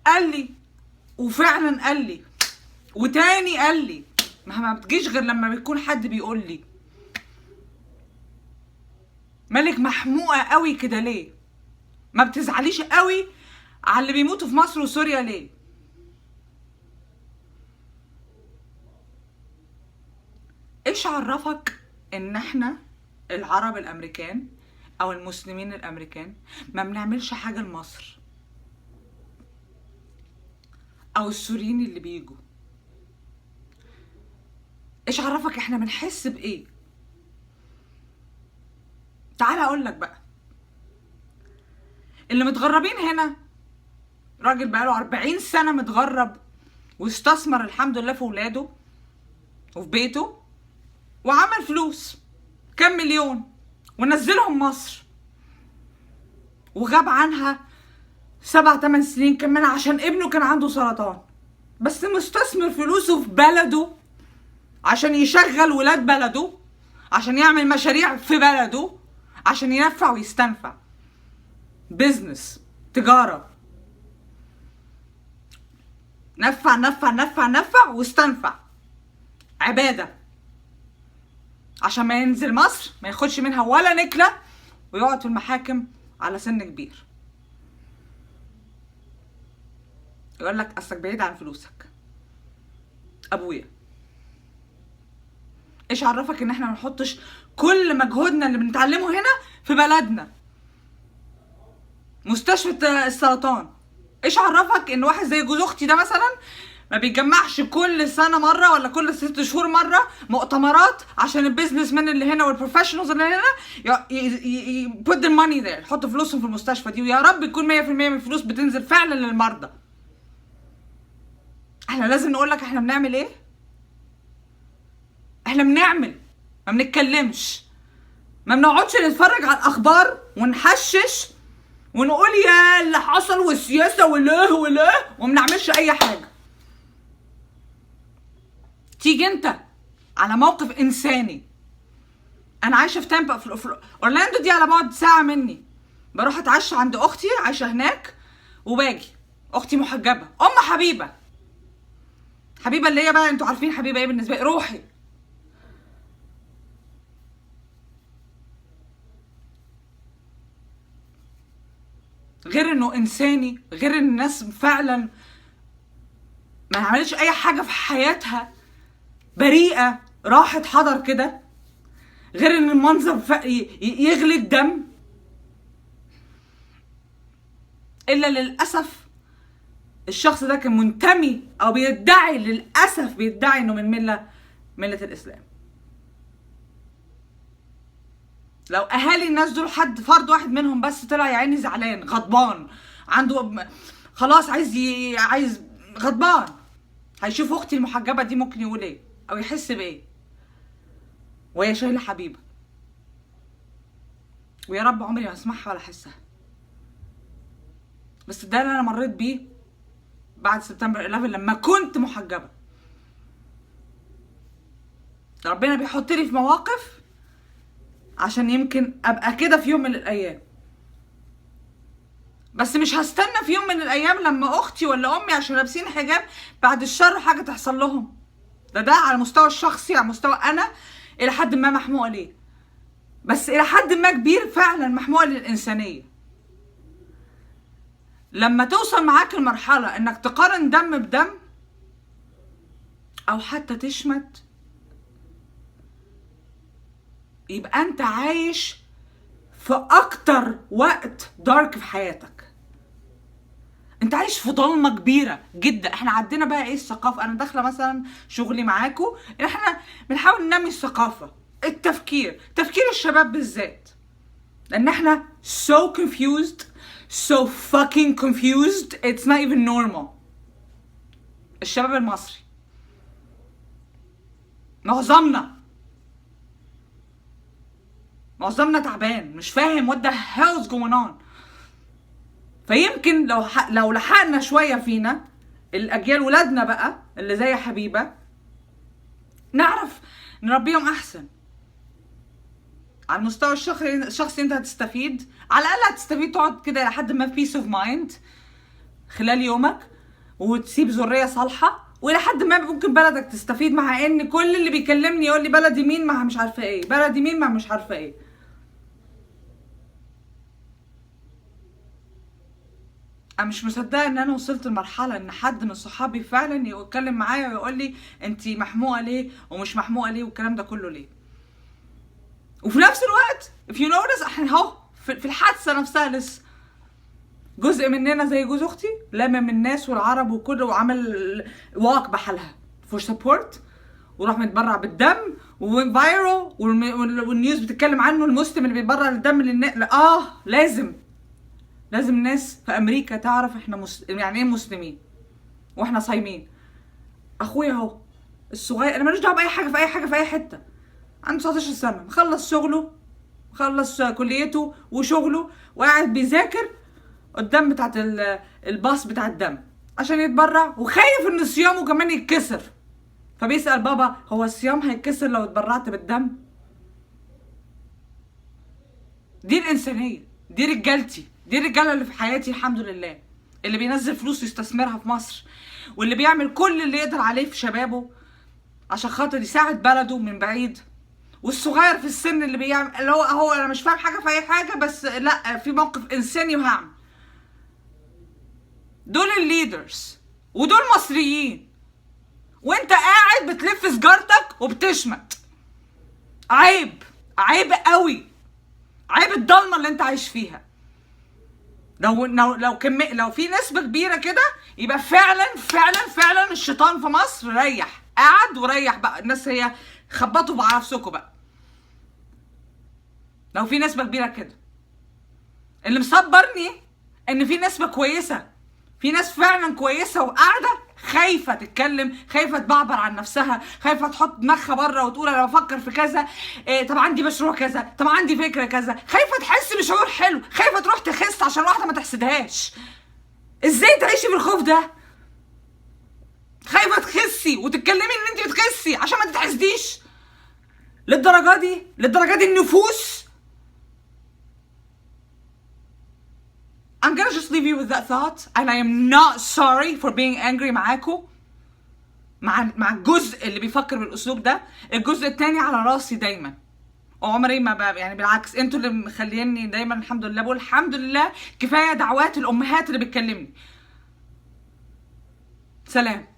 قال لي، وفعلا قال لي، وتاني قال لي. ما بتجيش غير لما بيكون حد بيقول لي. مالك محموقه قوي كده ليه؟ ما بتزعليش قوي على اللي بيموتوا في مصر وسوريا ليه؟ ايش عرفك ان احنا العرب الامريكان او المسلمين الامريكان ما بنعملش حاجه لمصر، او السوريين اللي بيجوا؟ ايش عرفك احنا بنحس بايه؟ تعال اقول لك بقى. اللي متغربين هنا، راجل بقاله 40 سنه متغرب واستثمر الحمد لله في ولاده وفي بيته وعمل فلوس كام مليون ونزلهم مصر، وغاب عنها 7-8 سنين كمان عشان ابنه كان عنده سرطان، بس مستثمر فلوسه في بلده عشان يشغل ولاد بلده، عشان يعمل مشاريع في بلده، عشان ينفع ويستنفع. بيزنس، تجارة، نفع نفع نفع نفع واستنفع. عبادة، عشان ما ينزل مصر ما ياخدش منها ولا نكلة ويقعد في المحاكم على سن كبير. يقول لك اصلك بعيد عن فلوسك. ابويا، ايش عرفك ان احنا ما نحطش كل مجهودنا اللي بنتعلمه هنا في بلدنا؟ مستشفى السرطان، ايش عرفك ان واحد زي جوز اختي ده مثلا ما بيجمعش كل سنه مره ولا كل 6 شهور مره مؤتمرات عشان البيزنس مان اللي هنا والبروفيشنالز اللي هنا put the money there، يحط فلوسهم في المستشفى دي، ويا رب يكون 100% من الفلوس بتنزل فعلا للمرضى. احنا لازم نقول لك احنا بنعمل ايه؟ احنا بنعمل، ما بنتكلمش، ما بنقعدش نتفرج على الاخبار ونحشش ونقول يا اللي حصل والسياسه وليه وما بنعملش اي حاجه. تيجي انت على موقف انساني. انا عايشه في تامبا، في اورلاندو دي على بعد ساعه مني، بروح اتعشى عند اختي عايشه هناك وباجي. اختي محجبه، حبيبه اللي هي بقى انتوا عارفين حبيبه ايه بالنسبه لي، روحي. غير انه انساني، غير ان الناس فعلا ما عملتش اي حاجه في حياتها، بريئه، راحت حضر كده، غير ان المنظر يغلي الدم. الا للاسف الشخص ده كان منتمي او بيدعي، للاسف بيدعي انه من مله الاسلام. لو اهالي الناس دول حد فرد واحد منهم بس طلع يا عيني زعلان غضبان، عنده خلاص عايز غضبان، هيشوف اختي المحجبه دي ممكن يقول ايه او يحس بايه وهي شايله حبيبه. ويا رب عمري ما اسمعها ولا احسها، بس ده اللي انا مريت بيه بعد سبتمبر 11 لما كنت محجبه. ربنا بيحطني في مواقف عشان يمكن ابقى كده في يوم من الايام، بس مش هستنى في يوم من الايام لما اختي ولا امي عشان لابسين حجاب بعد الشر حاجه تحصل لهم. ده على المستوى الشخصي، على مستوى انا الى حد ما محموقه ليه، بس الى حد ما كبير فعلا محموقه للانسانيه. لما توصل معاك المرحله انك تقارن دم بدم او حتى تشمت، يبقى انت عايش في اكتر وقت دارك في حياتك، انت عايش في ضلمه كبيره جدا. احنا عندنا بقى ايه الثقافه، انا داخله مثلا شغلي معاكم، احنا بنحاول ننمي الثقافه، تفكير الشباب بالذات، لان احنا so confused, so fucking confused, it's not even normal. الشباب المصري معظمنا تعبان، مش فاهم what the hell is going on. فيمكن لو لحقنا شويه فينا الاجيال ولادنا بقى اللي زي حبيبه، نعرف نربيهم احسن. على المستوى الشخصي انت هتستفيد، على الاقل هتستفيد تقعد كده لحد ما peace of mind خلال يومك، وتسيب ذريه صالحه، والى حد ما ممكن بلدك تستفيد، مع ان كل اللي بيكلمني يقول لي بلدي مين مع مش عارفه ايه، بلدي مين مع مش عارفه ايه. انا مش مصدقه ان انا وصلت لمرحله ان حد من صحابي فعلا يتكلم معايا ويقول لي انتي محموقه ليه ومش محموقه ليه والكلام ده كله ليه. وفي نفس الوقت if you notice احنا اهو في الحادثه نفسها لسه جزء مننا زي جوز اختي لمم الناس والعرب وكله وعمل واك بحالها فور سبورت، وراح متبرع بالدم وفايرال، والنيوز بتتكلم عنه، المسلم اللي بيتبرع الدم للناس. لازم الناس في امريكا تعرف احنا يعني ايه مسلمين واحنا صايمين. اخويا اهو الصغير، انا ماليش دعوه باي حاجه في اي حاجه في اي حته، عنده 19 سنه، مخلص شغله، مخلص كليته وشغله، وقاعد بيذاكر قدام بتاعت الباص بتاع الدم عشان يتبرع، وخايف ان صيامه كمان يتكسر، فبيسأل بابا هو الصيام هيتكسر لو اتبرعت بالدم؟ دي الانسانيه، دي رجالتي، دي الرجاله اللي في حياتي الحمد لله، اللي بينزل فلوس يستثمرها في مصر، واللي بيعمل كل اللي يقدر عليه في شبابه عشان خاطر يساعد بلده من بعيد، والصغير في السن اللي بيعمل اللي هو انا مش فاهم حاجه في اي حاجه، بس لا في موقف انساني وهعمل. دول الليدرز ودول مصريين، وانت قاعد بتلف سجارتك وبتشمت. عيب، عيب قوي، عيب الضلمه اللي انت عايش فيها. لو في نسبه كبيره كده يبقى فعلا فعلا فعلا الشيطان في مصر ريح، قعد وريح بقى الناس، هي خبطوا على نفسكم بقى. لو في نسبه كبيره كده، اللي مصبرني ان في نسبه كويسه، في ناس فعلا كويسه وقاعده خايفه تتكلم، خايفه تعبر عن نفسها، خايفه تحط دماغها بره وتقول انا بفكر في كذا، طب عندي مشروع كذا، طب عندي فكره كذا، خايفه تحس بشعور حلو، خايفه تروح تخس عشان واحده ما تحسدهاش. ازاي تعيشي بالخوف ده؟ خايفه تخسي وتتكلمي ان انت بتخسي عشان ما تتحسديش؟ للدرجه دي، للدرجه دي النفوس. I'm gonna just leave you with that thought and I am not sorry for being angry معاكم، مع الجزء اللي بيفكر بالاسلوب ده. الجزء التاني على راسي دايما، وعمري ما يعني بالعكس انتوا اللي مخليني دايما الحمد لله بقول الحمد لله. كفايه دعوات الامهات اللي بتكلمني. سلام.